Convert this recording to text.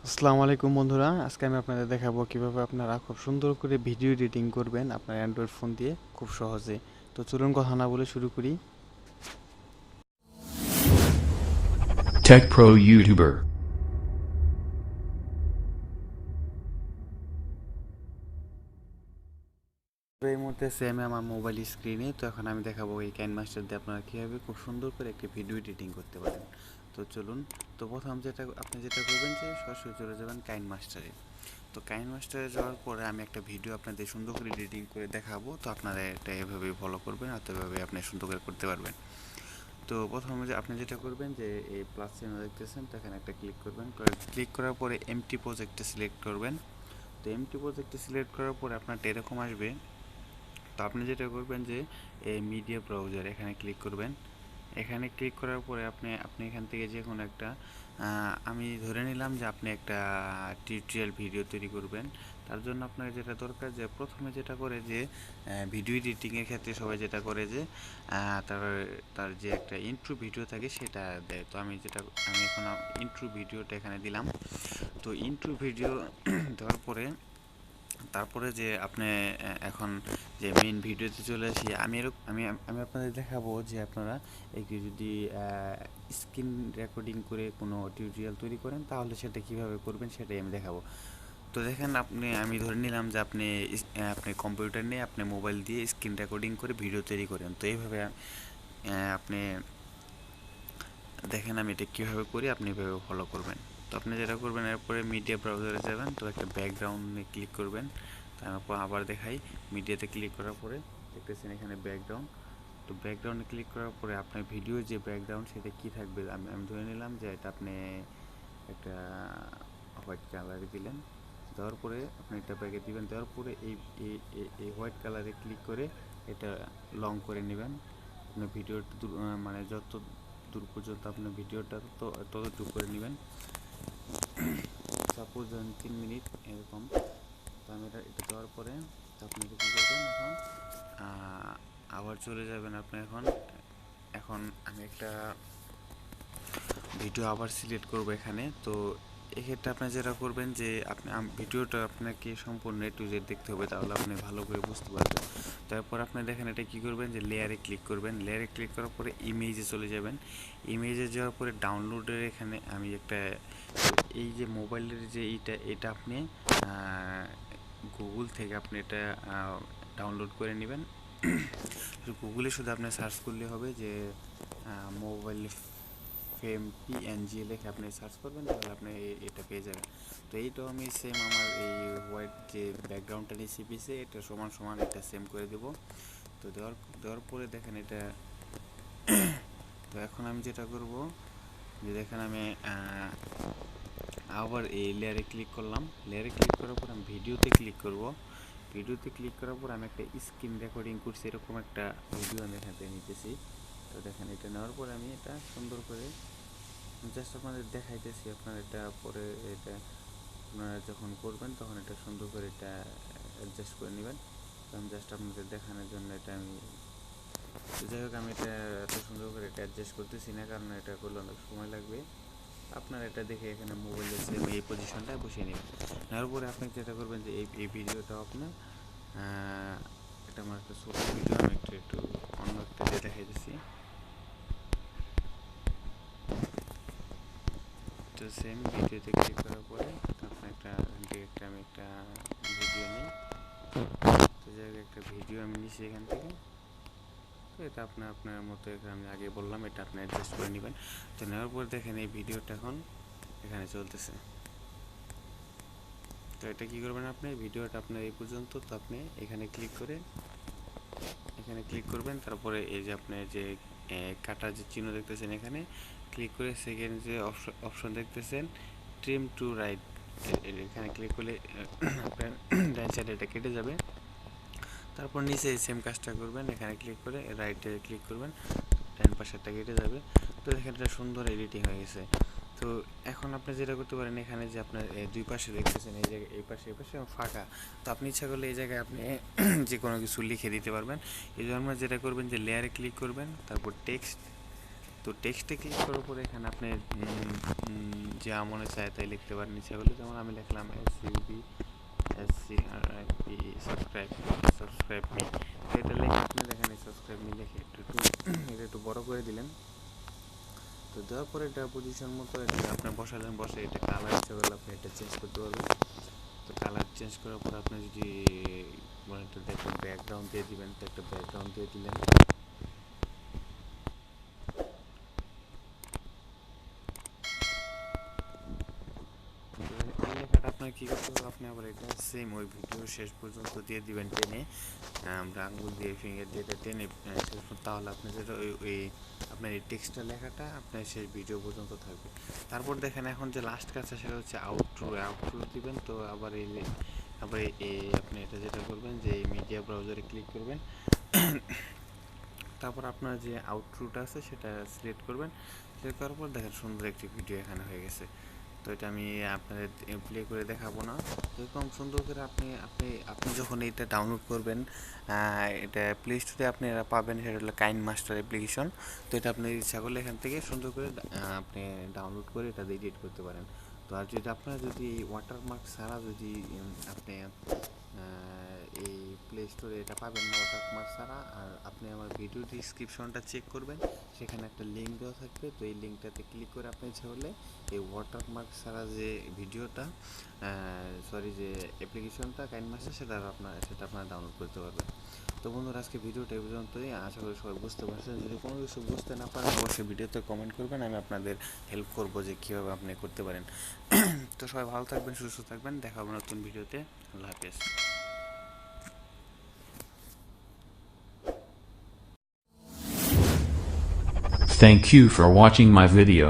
আসসালামু আলাইকুম বন্ধুরা, আজকে আমি আপনাদের দেখাবো কিভাবে আপনারা খুব সুন্দর করে ভিডিও এডিটিং করবেন আপনার অ্যান্ড্রয়েড ফোন দিয়ে খুব সহজে। তো চলুন কথা না বলে শুরু করি। Tech Pro YouTuber. তো এই মুহূর্তে সেম আমার মোবাইল স্ক্রিনে। তো এখন আমি দেখাবো এই কাইনমাস্টার দিয়ে আপনারা কীভাবে খুব সুন্দর করে একটি ভিডিও এডিটিং করতে পারেন। তো চলুন। তো প্রথম আপনি যেটা করবেন যে সরাসরি চলে যাবেন কাইনমাস্টারে। তো কাইনমাস্টারে যাওয়ার পরে আমি একটা ভিডিও আপনাদের সুন্দর করে এডিটিং করে দেখাবো। তো আপনারা এটা এভাবেই ফলো করবেন আর এভাবে আপনি সুন্দর করে করতে পারবেন। তো প্রথমে যে আপনি যেটা করবেন যে এই প্লাস চিহ্ন দেখতেছেন, তো এখানে একটা ক্লিক করবেন। ক্লিক করার পরে এমটি প্রজেক্টে সিলেক্ট করবেন। তো এমটি প্রজেক্টে সিলেক্ট করার পরে আপনারটা এরকম আসবে। তো আপনি যেটা করবেন যে এই মিডিয়া ব্রাউজার এখানে ক্লিক করবেন। এখানে ক্লিক করার পরে আপনি আপনি এখান থেকে যে কোনো একটা আমি ধরে নিলাম যে আপনি একটা টিউটোরিয়াল ভিডিও তৈরি করবেন। তার জন্য আপনার যেটা দরকার যে প্রথমে যেটা করে যে ভিডিও এডিটিংয়ের ক্ষেত্রে সবাই যেটা করে যে তার তার যে একটা ইন্ট্রো ভিডিও থাকে সেটা দেয়। তো আমি এখন ইন্ট্রো ভিডিওটা এখানে দিলাম। তো ইন্ট্রো ভিডিও দেওয়ার পরে তারপরে যে আপনি এখন যে মেইন ভিডিওতে চলে আসি, আমি আপনাদের দেখাবো যে আপনারা একটু যদি স্ক্রিন রেকর্ডিং করে কোনো টিউটোরিয়াল তৈরি করেন তাহলে সেটা কিভাবে করবেন সেটাই আমি দেখাবো। তো দেখেন আমি ধরে নিলাম যে আপনি কম্পিউটার নিয়ে আপনি মোবাইল দিয়ে স্ক্রিন রেকর্ডিং করে ভিডিও তৈরি করেন। তো এইভাবে আপনি দেখেন আমি এটা কীভাবে করি, আপনি এভাবে ফলো করবেন। তো আপনি যেটা করবেন এরপরে মিডিয়া ব্রাউজারে যাবেন, তো একটা ব্যাকগ্রাউন্ডে ক্লিক করবেন। তারপর আবার দেখাই, মিডিয়াতে ক্লিক করার পরে দেখতেছেন এখানে ব্যাকগ্রাউন্ড। তো ব্যাকগ্রাউন্ডে ক্লিক করার পরে আপনার ভিডিও যে ব্যাকগ্রাউন্ড সেটা কী থাকবে, আমি ধরে নিলাম যে এটা আপনি একটা হোয়াইট কালারে দিলেন। দেওয়ার পরে আপনি এটা ব্যাগে দিবেন, দেওয়ার পরে এই হোয়াইট কালারে ক্লিক করে এটা লং করে নেবেন। আপনার ভিডিওটা মানে যত দূর পর্যন্ত আপনার ভিডিওটা ততটুকু করে নেবেন। সাপোজ ধরেন 3 মিনিট এরকম। তো আমি এটা দেওয়ার পরে আপনি কী করবেন, এখন আবার চলে যাবেন। আপনি এখন এখন আমি একটা ভিডিও আবার সিলেক্ট করব এখানে। তো এক্ষেত্রে আপনি যেটা করবেন যে ভিডিওটা আপনাকে সম্পূর্ণ A to Z দেখতে হবে, তাহলে আপনি ভালো করে বুঝতে পারবেন। তারপর আপনি দেখেন এটা কী করবেন যে লেয়ারে ক্লিক করবেন। লেয়ারে ক্লিক করার পরে ইমেজে চলে যাবেন। ইমেজে যাওয়ার পরে ডাউনলোডের এখানে আমি একটা এই যে মোবাইলের যে এটা আপনি গুগল থেকে আপনি এটা ডাউনলোড করে নেবেন। গুগলে শুধু আপনি সার্চ করলে হবে যে মোবাইল ফ্রেম পিএনজি লিখে আপনি সার্চ করবেন, তাহলে আপনি এটা পেয়ে যাবেন। তো এইটাও আমি সেম আমার এই হোয়াইট যে ব্যাকগ্রাউন্ডটা নিচে পিছে এটা সমান সমান এটা সেম করে দেব। তো দেওয়ার পরে দেখেন এটা তো এখন আমি যেটা করব যে দেখেন আমি আবার এই লেয়ারে ক্লিক করলাম। লেয়ারে ক্লিক করার পর আমি ভিডিওতে ক্লিক করব। ভিডিওতে ক্লিক করার পর আমি একটা স্ক্রিন রেকর্ডিং করছি, এরকম একটা ভিডিও আমি এখান থেকে নিতেছি। তো দেখেন এটা নেওয়ার পরে আমি এটা সুন্দর করে জাস্ট আপনাদের দেখাইতেছি। আপনারা এটা পরে এটা আপনারা যখন করবেন তখন এটা সুন্দর করে এটা অ্যাডজাস্ট করে নেবেন। কারণ জাস্ট আপনাদের দেখানোর জন্য এটা আমি, তো যাই হোক আমি এটা এত সুন্দর করে এটা অ্যাডজাস্ট করতেছি না, কারণ এটা করলে অনেক সময় লাগবে। আপনারা এটা দেখে এখানে মোবাইলে সেম এই পজিশনটায় বসিয়ে নেবেন। নেওয়ার পরে আপনি যেটা করবেন যে এই ভিডিওটা আপনার এটা আমার একটা ছোটো ভিডিও, আমি একটু অন্য একটা দিয়ে দেখাইতেছি। তো সেম ভিডিওতে ক্লিক করার পরে আপনার আমি একটা ভিডিও নিই। তো যাই হোক একটা ভিডিও আমি নিচ্ছি এখান থেকে। তো এটা আপনার মতো এখানে আমি আগে বললাম এটা আপনি অ্যাডজাস্ট করে নেবেন। তো নেওয়ার পর দেখেন এই ভিডিওটা এখন এখানে চলতেছে। তো এটা কী করবেন, আপনি ভিডিওটা আপনার এই পর্যন্ত। তো আপনি এখানে ক্লিক করবেন। তারপরে এই যে আপনি যে কাটার যে চিহ্ন দেখতেছেন এখানে ক্লিক করে সেকেন্ড যে অপশন দেখতেছেন ট্রিম টু রাইট, এখানে ক্লিক করলে আপনার ডান সাইডে এটা কেটে যাবে। তারপর নিচে সেম কাজটা করবেন, এখানে ক্লিক করে রাইটে ক্লিক করবেন, ডান পাশেরটা কেটে যাবে। তো এখানে একটা সুন্দর এডিটিং হয়ে গেছে। তো এখন আপনি যেটা করতে পারেন, এখানে যে আপনার দুই পাশে দেখতেছেন এই জায়গায় এই পাশে ফাঁকা। তো আপনি ইচ্ছা করলে এই জায়গায় আপনি যে কোনো কিছু লিখে দিতে পারবেন। এই জন্য যেটা করবেন যে লেয়ারে ক্লিক করবেন, তারপর টেক্সট, তো টেক্সটে ক্লিক করার পরে এখানে আপনি যে মনে চায় তাই লিখতে পারেন ইচ্ছা করলে। যেমন আমি লিখলাম SCRIP সাবস্ক্রাইব মি। তো এটা লিখে আপনি দেখেন সাবস্ক্রাইব মি লিখে এটা একটু বড় করে দিলেন। তো দেওয়ার পরে এটা পজিশন মতো এটা আপনি বসালেন, বসে এটা কালার ইচ্ছা করলে আপনি এটা চেঞ্জ করতে পারবেন। তো কালার চেঞ্জ করার পর আপনি যদি মানে একটা দেখেন ব্যাকগ্রাউন্ড দিয়ে দিবেন, তো একটা ব্যাকগ্রাউন্ড দিয়ে দিলেন। লেখাটা আপনার কী করতে হবে, আপনি আবার এটা সেম ওই ভিডিও শেষ পর্যন্ত দিয়ে দিবেন টেনে, আমরা আঙুল দিয়ে ফিঙ্গার দিয়ে এটা টেনে শেষ পর্যন্ত। তাহলে আপনি যেটা ওই আপনার এই টেক্সটের লেখাটা আপনার শেষ ভিডিও পর্যন্ত থাকবে। তারপর দেখেন এখন যে লাস্ট কাজটা সেটা হচ্ছে আউটরো দিবেন। তো আবার এই আপনি এটা যেটা করবেন যে এই মিডিয়া ব্রাউজারে ক্লিক করবেন, তারপর আপনার যে আউটরোটা আছে সেটা সিলেক্ট করবেন। সিলেক্ট করার পর দেখেন সুন্দর একটি ভিডিও এখানে হয়ে গেছে। তো এটা আমি আপনাদের প্লে করে দেখাবো না। এরকম সুন্দর করে আপনি যখন এটা ডাউনলোড করবেন, এটা প্লে স্টোরে আপনি এটা পাবেন, সেটা হলো কাইনমাস্টার অ্যাপ্লিকেশন। তো এটা আপনি ইচ্ছা করলে এখান থেকে সুন্দর করে আপনি ডাউনলোড করে এটা এডিট করতে পারেন। তো আর যদি আপনার যদি এই ওয়াটারমার্ক ছাড়া যদি আপনি এই প্লে স্টোরে এটা পাবেন না ওয়াটারমার্ক ছাড়া, আর আপনি আমার ভিডিও ডিসক্রিপশনটা চেক করবেন, সেখানে একটা লিঙ্ক দেওয়া থাকবে। তো এই লিঙ্কটাতে ক্লিক করে আপনি ইচ্ছা হলে এই ওয়াটারমার্ক ছাড়া যে ভিডিওটা যে অ্যাপ্লিকেশনটা কাইনমাস্টার সেটা আপনারা ডাউনলোড করতে পারবেন। তো বন্ধুরা, আজকে ভিডিওটা এই পর্যন্তই। আশা করি সবাই বুঝতে পারছেন। যদি কোনো কিছু বুঝতে না পারেন অবশ্যই ভিডিওতে কমেন্ট করবেন, আমি আপনাদের হেল্প করব যে কীভাবে আপনি করতে পারেন। তো সবাই ভালো থাকবেন, সুস্থ থাকবেন, দেখা হবে নতুন ভিডিওতে। আল্লাহ হাফেজ। Thank you for watching my video.